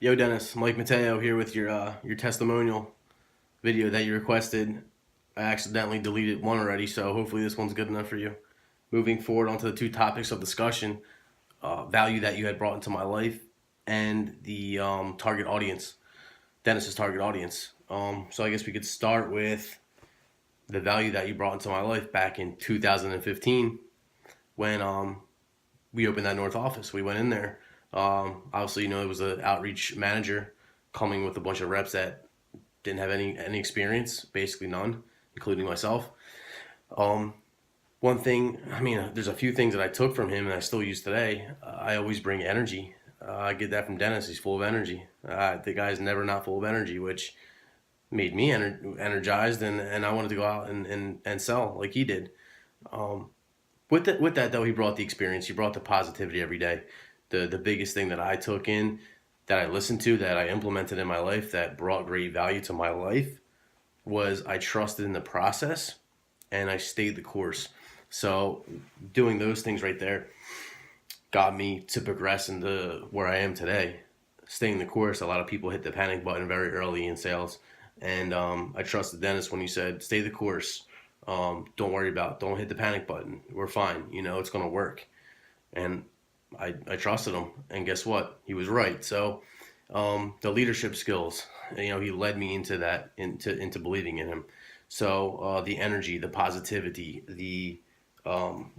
Yo, Dennis, Mike Mateo here with your testimonial video that you requested. I accidentally deleted one already, so hopefully this one's good enough for you. Moving forward onto the two topics of discussion: value that you had brought into my life, and the target audience, Dennis's target audience. So I guess we could start with the value that you brought into my life back in 2015 when we opened that North office. We went in there. Obviously, it was an outreach manager coming with a bunch of reps that didn't have any experience, basically none, including myself. Um, One thing, there's a few things that I took from him and I still use today. I always bring energy. I get that from Dennis. He's full of energy. The guy's never not full of energy, which made me energized, and I wanted to go out and sell like he did. Um, with that though, he brought the experience. He brought the positivity every day. The biggest thing that I took in, that I listened to, that I implemented in my life, that brought great value to my life, was I trusted in the process and I stayed the course. So doing those things right there got me to progress into where I am today. Staying the course, a lot of people hit the panic button very early in sales. And I trusted Dennis when he said, stay the course. Don't hit the panic button. We're fine. It's going to work. And I trusted him. And guess what? He was right. So the leadership skills, he led me into that, into believing in him. So the energy, the positivity, the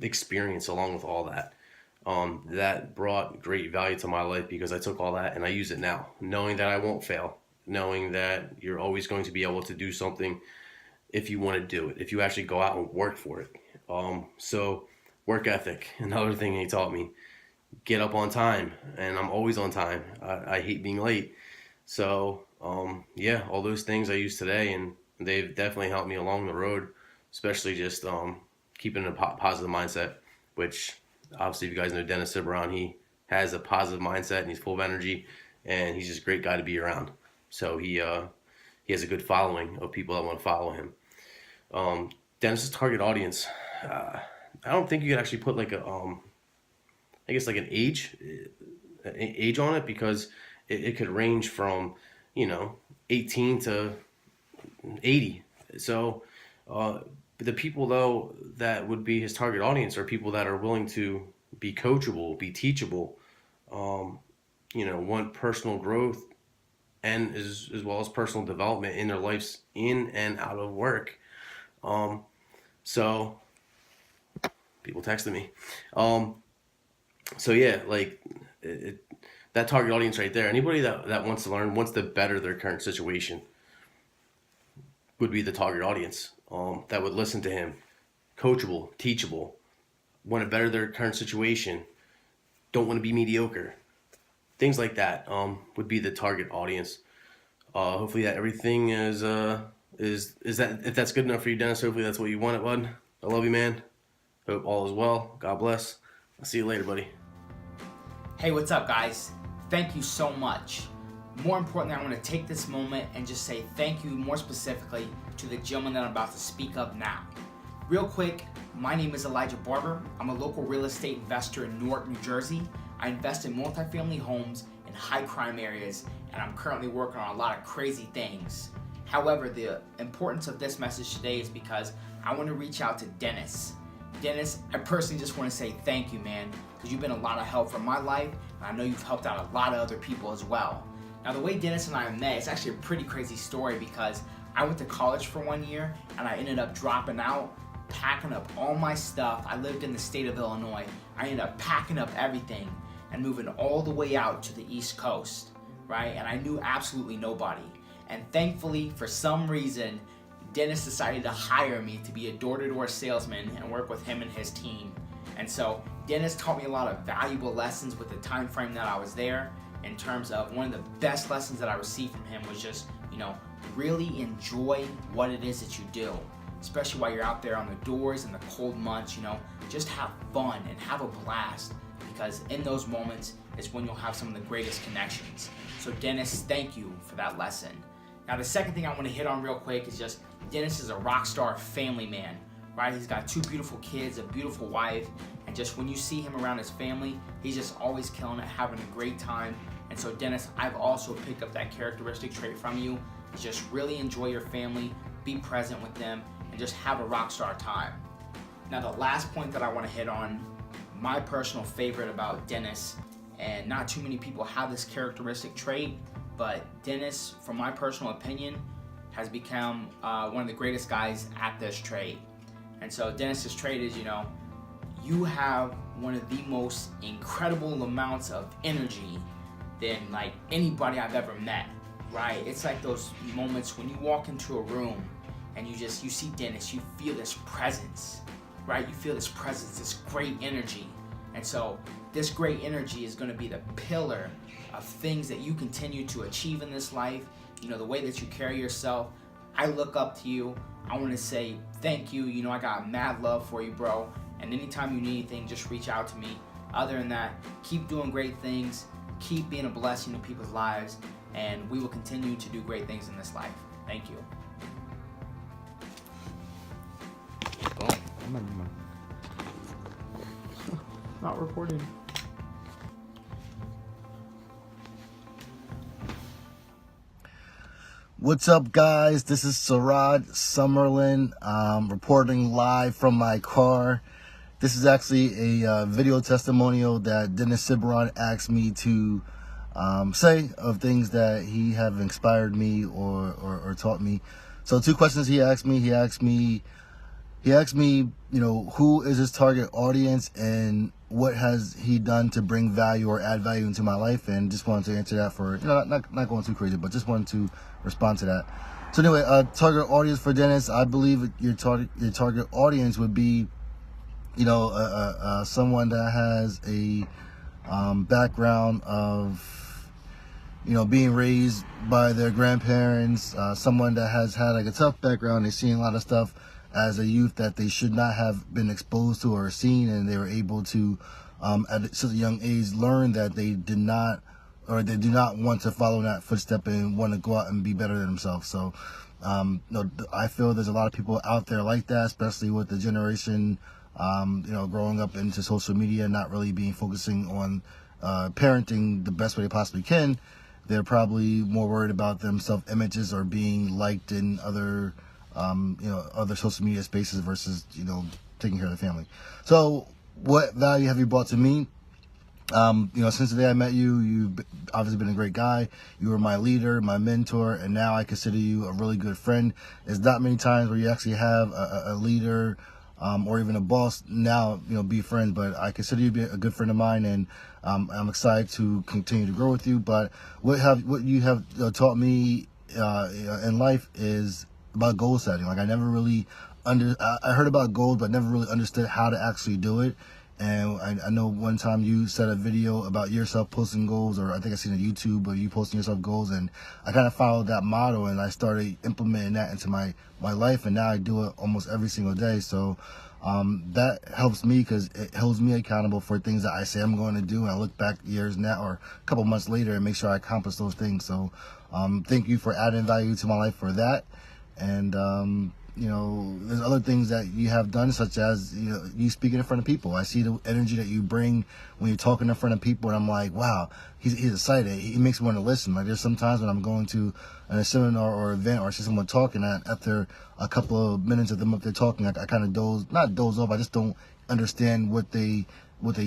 experience along with all that, that brought great value to my life because I took all that and I use it now, knowing that I won't fail, knowing that you're always going to be able to do something if you want to do it, if you actually go out and work for it. So work ethic, another thing he taught me, get up on time, and I'm always on time. I hate being late. So yeah, all those things I use today, and they've definitely helped me along the road, especially just keeping a positive mindset, which obviously if you guys know Dennis Ciberon, he has a positive mindset and he's full of energy, and he's just a great guy to be around. So he has a good following of people that want to follow him. Dennis's target audience, I don't think you could actually put like I guess like an age on it, because it could range from 18 to 80. So the people though that would be his target audience are people that are willing to be coachable, be teachable, want personal growth, and as well as personal development in their lives, in and out of work. So people texting me. So yeah, like that target audience right there, anybody that wants to learn, wants to better their current situation, would be the target audience, that would listen to him, coachable, teachable, want to better their current situation, don't want to be mediocre. Things like that would be the target audience. Hopefully that everything is that, if that's good enough for you, Dennis, hopefully that's what you wanted, bud. I love you, man. Hope all is well. God bless. I'll see you later, buddy. Hey, what's up, guys? Thank you so much. More importantly, I want to take this moment and just say thank you more specifically to the gentleman that I'm about to speak of now. Real quick, my name is Elijah Barber. I'm a local real estate investor in Newark, New Jersey. I invest in multifamily homes in high crime areas, and I'm currently working on a lot of crazy things. However, the importance of this message today is because I want to reach out to Dennis. Dennis, I personally just want to say thank you, man, because you've been a lot of help for my life, and I know you've helped out a lot of other people as well. Now, the way Dennis and I met, it's actually a pretty crazy story, because I went to college for 1 year and I ended up dropping out, packing up all my stuff. I lived in the state of Illinois. I ended up packing up everything and moving all the way out to the East Coast, right? And I knew absolutely nobody. And thankfully, for some reason, Dennis decided to hire me to be a door-to-door salesman and work with him and his team. And so Dennis taught me a lot of valuable lessons with the time frame that I was there. In terms of, one of the best lessons that I received from him was just, really enjoy what it is that you do, especially while you're out there on the doors in the cold months. Just have fun and have a blast, because in those moments is when you'll have some of the greatest connections. So Dennis, thank you for that lesson. Now, the second thing I want to hit on real quick is just Dennis is a rock star family man, right? He's got 2 beautiful kids, a beautiful wife, and just when you see him around his family, he's just always killing it, having a great time. And And so Dennis, I've also picked up that characteristic trait from you. Just really enjoy your family, be present with them, and just have a rock star time. Now the last point that I want to hit on, my personal favorite about Dennis, and not too many people have this characteristic trait, but Dennis, from my personal opinion, has become one of the greatest guys at this trait. And so Dennis's trait is, you have one of the most incredible amounts of energy than like anybody I've ever met, right? It's like those moments when you walk into a room and you see Dennis, you feel this presence, right? You feel this presence, this great energy. And so this great energy is going to be the pillar of things that you continue to achieve in this life. The way that you carry yourself. I look up to you. I want to say thank you. I got mad love for you, bro. And anytime you need anything, just reach out to me. Other than that, keep doing great things. Keep being a blessing to people's lives. And we will continue to do great things in this life. Thank you. Boom. Not recording. What's up, guys? This is Sarad Summerlin, reporting live from my car. This is actually a video testimonial that Dennis Cibrian asked me to say of things that he have inspired me or taught me. So 2 questions he asked me. He asked me, who is his target audience and what has he done to bring value or add value into my life, and just wanted to answer that for, not going too crazy, but just wanted to respond to that. So anyway, target audience for Dennis, I believe your target audience would be, someone that has a background of, being raised by their grandparents, someone that has had like a tough background. They've seen a lot of stuff as a youth that they should not have been exposed to or seen, and they were able to, at such a young age, learn that they do not want to follow in that footstep and want to go out and be better than themselves. So, I feel there's a lot of people out there like that, especially with the generation, growing up into social media, not really focusing on parenting the best way they possibly can. They're probably more worried about them self-images or being liked in other social media spaces versus, taking care of the family. So what value have you brought to me? Since the day I met you, you've obviously been a great guy. You were my leader, my mentor, and now I consider you a really good friend. There's not many times where you actually have a leader, or even a boss now, be friends, but I consider you to be a good friend of mine, and I'm excited to continue to grow with you. But what you have taught me in life is about goal setting. Like, I never really I heard about goals, but never really understood how to actually do it. And I know one time you said a video about yourself posting goals, or I think I seen on YouTube of you posting yourself goals, and I kind of followed that model and I started implementing that into my life, and now I do it almost every single day. So that helps me because it holds me accountable for things that I say I'm going to do, and I look back years now or a couple months later and make sure I accomplish those things. So thank you for adding value to my life for that. And there's other things that you have done, such as, you speaking in front of people. I see the energy that you bring when you're talking in front of people, and I'm like, wow, he's excited. He makes me want to listen. Like, there's sometimes when I'm going to a seminar or event, or I see someone talking, and after a couple of minutes of them up there talking, I kind of not doze off. I just don't understand what they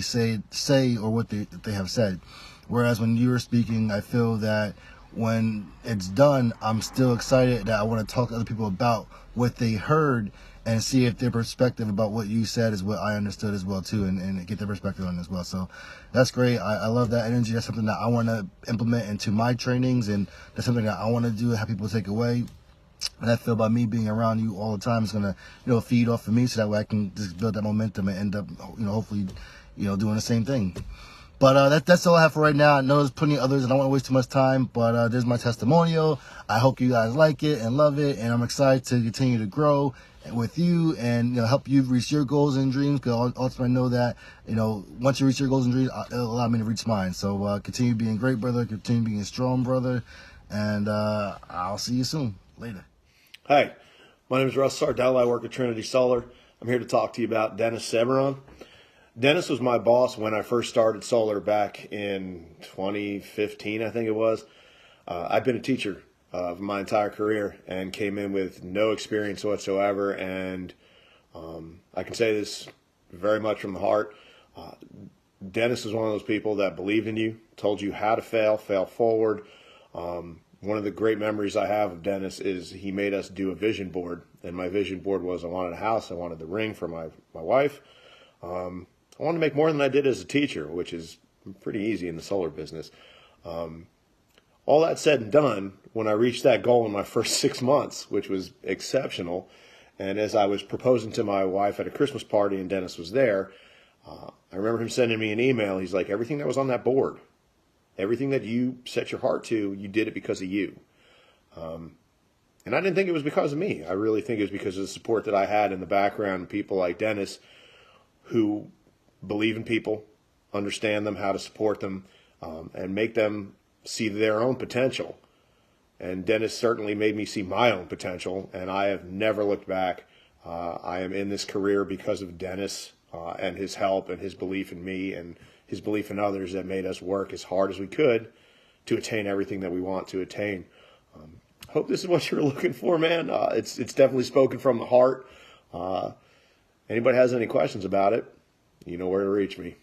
say or what they have said. Whereas when you were speaking, I feel that when it's done, I'm still excited that I want to talk to other people about what they heard and see if their perspective about what you said is what I understood as well too, and get their perspective on it as well. So that's great. I love that energy. That's something that I want to implement into my trainings, and that's something that I want to do and have people take away. And I feel by me being around you all the time is going to, feed off of me, so that way I can just build that momentum and end up, hopefully, doing the same thing. But that's all I have for right now. I know there's plenty of others, and I don't want to waste too much time, but there's my testimonial. I hope you guys like it and love it, and I'm excited to continue to grow with you and help you reach your goals and dreams, because ultimately I know that once you reach your goals and dreams, it'll allow me to reach mine. So continue being a great brother, continue being a strong brother, and I'll see you soon. Later. Hi, my name is Russ Sardell. I work at Trinity Solar. I'm here to talk to you about Dennis Cibrian. Dennis was my boss when I first started solar back in 2015, I think it was. I've been a teacher my entire career and came in with no experience whatsoever. And I can say this very much from the heart. Dennis is one of those people that believed in you, told you how to fail forward. One of the great memories I have of Dennis is he made us do a vision board. And my vision board was I wanted a house, I wanted the ring for my wife. I wanted to make more than I did as a teacher, which is pretty easy in the solar business. All that said and done, when I reached that goal in my first 6 months, which was exceptional, and as I was proposing to my wife at a Christmas party and Dennis was there, I remember him sending me an email. He's like, everything that was on that board, everything that you set your heart to, you did it because of you. And I didn't think it was because of me. I really think it was because of the support that I had in the background, people like Dennis who believe in people, understand them, how to support them, and make them see their own potential. And Dennis certainly made me see my own potential, and I have never looked back. I am in this career because of Dennis and his help and his belief in me and his belief in others that made us work as hard as we could to attain everything that we want to attain. Hope this is what you're looking for, man. It's definitely spoken from the heart. Anybody has any questions about it, you know where to reach me.